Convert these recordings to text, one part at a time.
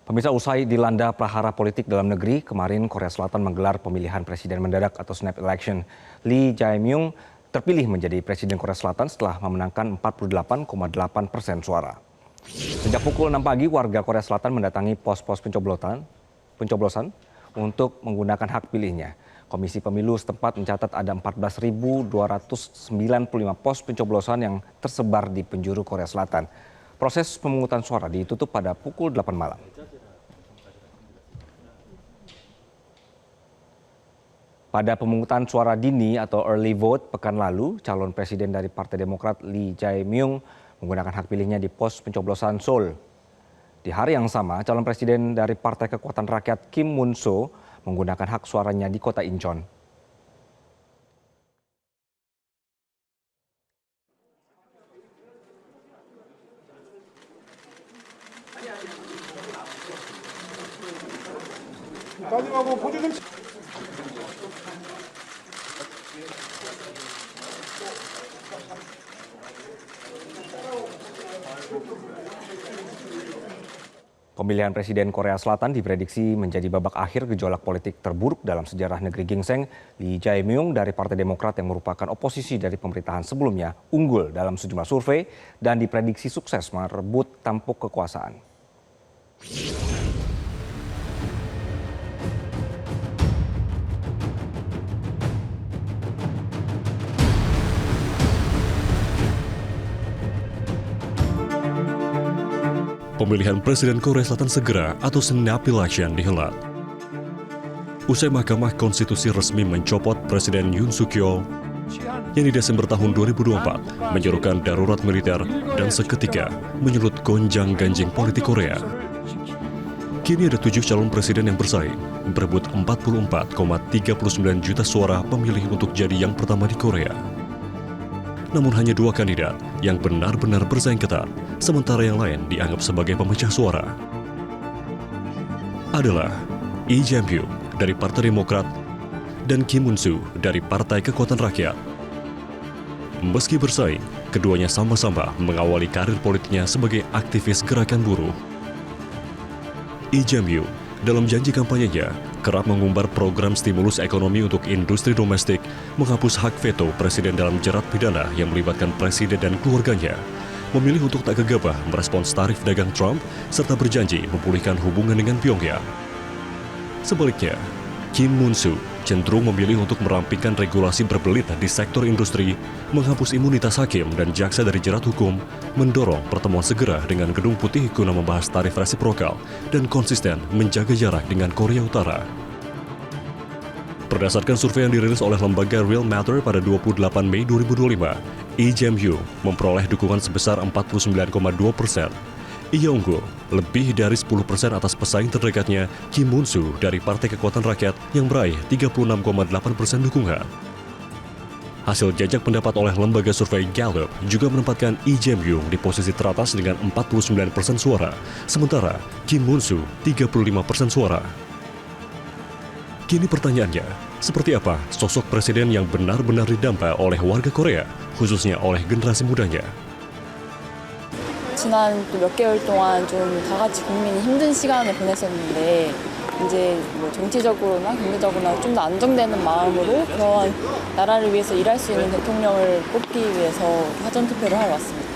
Pemirsa, usai dilanda prahara politik dalam negeri, kemarin Korea Selatan menggelar pemilihan presiden mendadak atau snap election. Lee Jae-myung terpilih menjadi presiden Korea Selatan setelah memenangkan 48,8% suara. Sejak pukul 6 pagi, warga Korea Selatan mendatangi pos-pos pencoblosan untuk menggunakan hak pilihnya. Komisi Pemilu setempat mencatat ada 14.295 pos pencoblosan yang tersebar di penjuru Korea Selatan. Proses pemungutan suara ditutup pada pukul 8 malam. Pada pemungutan suara dini atau early vote pekan lalu, calon presiden dari Partai Demokrat Lee Jae-myung menggunakan hak pilihnya di pos pencoblosan Seoul. Di hari yang sama, calon presiden dari Partai Kekuatan Rakyat Kim Moon-so menggunakan hak suaranya di kota Incheon. Pemilihan presiden Korea Selatan diprediksi menjadi babak akhir gejolak politik terburuk dalam sejarah negeri gingseng. Lee Jae-myung dari Partai Demokrat yang merupakan oposisi dari pemerintahan sebelumnya unggul dalam sejumlah survei dan diprediksi sukses merebut tampuk kekuasaan. Pemilihan Presiden Korea Selatan segera atau snap election dihelat. Usai Mahkamah Konstitusi resmi mencopot Presiden Yoon Suk-yeol yang di Desember tahun 2024 menyerukan darurat militer dan seketika menyulut gonjang-ganjing politik Korea. Kini ada 7 calon presiden yang bersaing, berebut 44,39 juta suara pemilih untuk jadi yang pertama di Korea. Namun hanya 2 kandidat yang benar-benar bersaing ketat, sementara yang lain dianggap sebagai pemecah suara. Adalah Lee Jae-myung dari Partai Demokrat dan Kim Moon-so dari Partai Kekuatan Rakyat. Meski bersaing, keduanya sama-sama mengawali karir politiknya sebagai aktivis gerakan buruh. Lee Jae-myung dalam janji kampanyenya kerap mengumbar program stimulus ekonomi untuk industri domestik, menghapus hak veto presiden dalam jerat pidana yang melibatkan presiden dan keluarganya, memilih untuk tak gegabah merespons tarif dagang Trump, serta berjanji memulihkan hubungan dengan Pyongyang. Sebaliknya, Kim Moon-so cenderung memilih untuk merampingkan regulasi berbelit di sektor industri, menghapus imunitas hakim dan jaksa dari jerat hukum, mendorong pertemuan segera dengan Gedung Putih guna membahas tarif resiprokal, dan konsisten menjaga jarak dengan Korea Utara. Berdasarkan survei yang dirilis oleh lembaga Real Matter pada 28 Mei 2025, Lee Jae-myung memperoleh dukungan sebesar 49,2%. Ia unggul lebih dari 10% atas pesaing terdekatnya Kim Moon-so dari Partai Kekuatan Rakyat yang meraih 36,8% dukungan. Hasil jajak pendapat oleh lembaga survei Gallup juga menempatkan Lee Jae-myung di posisi teratas dengan 49% suara, sementara Kim Moon-so 35% suara. Kini pertanyaannya, seperti apa sosok presiden yang benar-benar didamba oleh warga Korea, khususnya oleh generasi mudanya? 지난 또 몇 개월 동안 좀 다 같이 국민이 힘든 시간을 보냈었는데 이제 뭐 정치적으로나 경제적으로나 좀 더 안정되는 마음으로 그러한 나라를 위해서 일할 수 있는 대통령을 뽑기 위해서 사전 투표를 하러 왔습니다.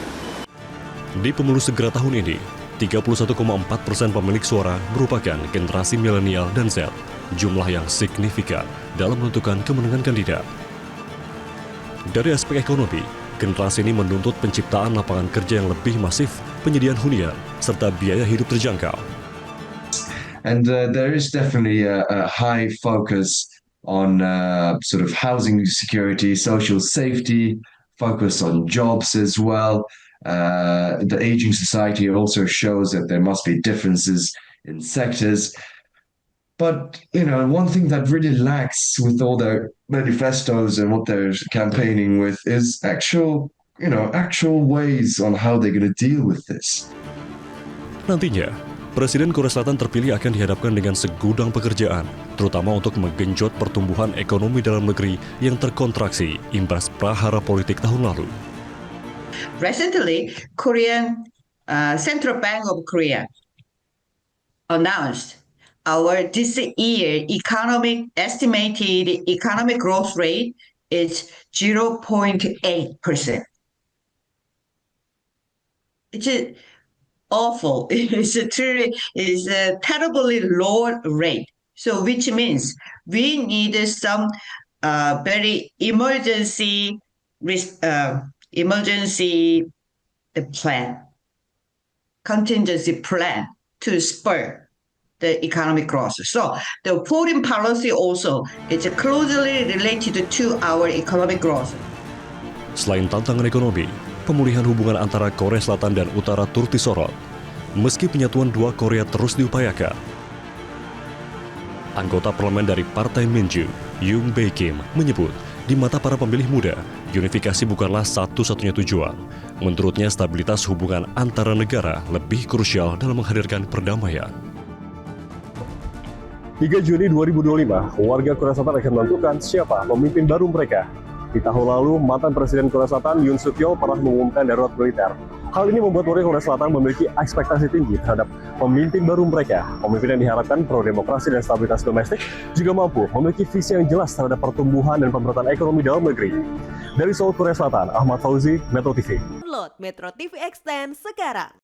Di pemilu segera tahun ini, 31,4% pemilik suara merupakan generasi milenial dan Z, jumlah yang signifikan dalam menentukan kemenangan kandidat. Dari aspek ekonomi, generasi ini menuntut penciptaan lapangan kerja yang lebih masif, penyediaan hunian, serta biaya hidup terjangkau. And there is definitely a high focus on sort of housing security, social safety, focus on jobs as well. The aging society also shows that there must be differences in sectors. But, you know, one thing that really lacks with all their manifestos and what they're campaigning with is actual ways on how they're going to deal with this. Nantinya, Presiden Korea Selatan terpilih akan dihadapkan dengan segudang pekerjaan, terutama untuk menggenjot pertumbuhan ekonomi dalam negeri yang terkontraksi imbas prahara politik tahun lalu. Recently, Central Bank of Korea announced, our this year estimated economic growth rate is 0.8%. It's awful. It's a terribly low rate. So which means we need some very emergency plan, contingency plan to spur the economic growth. So the foreign policy also is closely related to our economic growth. Selain tantangan ekonomi, pemulihan hubungan antara Korea Selatan dan Utara turut disorot. Meski penyatuan dua Korea terus diupayakan. Anggota parlemen dari Partai Minju, Yoon Bae-kim, menyebut di mata para pemilih muda, unifikasi bukanlah satu-satunya tujuan. Menurutnya, stabilitas hubungan antara negara lebih krusial dalam menghadirkan perdamaian. 3 Juni 2025, warga Korea Selatan akan menentukan siapa pemimpin baru mereka. Di tahun lalu, mantan Presiden Korea Selatan Yoon Suk Yeol pernah mengumumkan darurat militer. Hal ini membuat warga Korea Selatan memiliki ekspektasi tinggi terhadap pemimpin baru mereka. Pemimpin yang diharapkan pro-demokrasi dan stabilitas domestik juga mampu memiliki visi yang jelas terhadap pertumbuhan dan pemerataan ekonomi dalam negeri. Dari Seoul, Korea Selatan, Ahmad Fauzi, Metro TV. Download Metro TV Extend sekarang.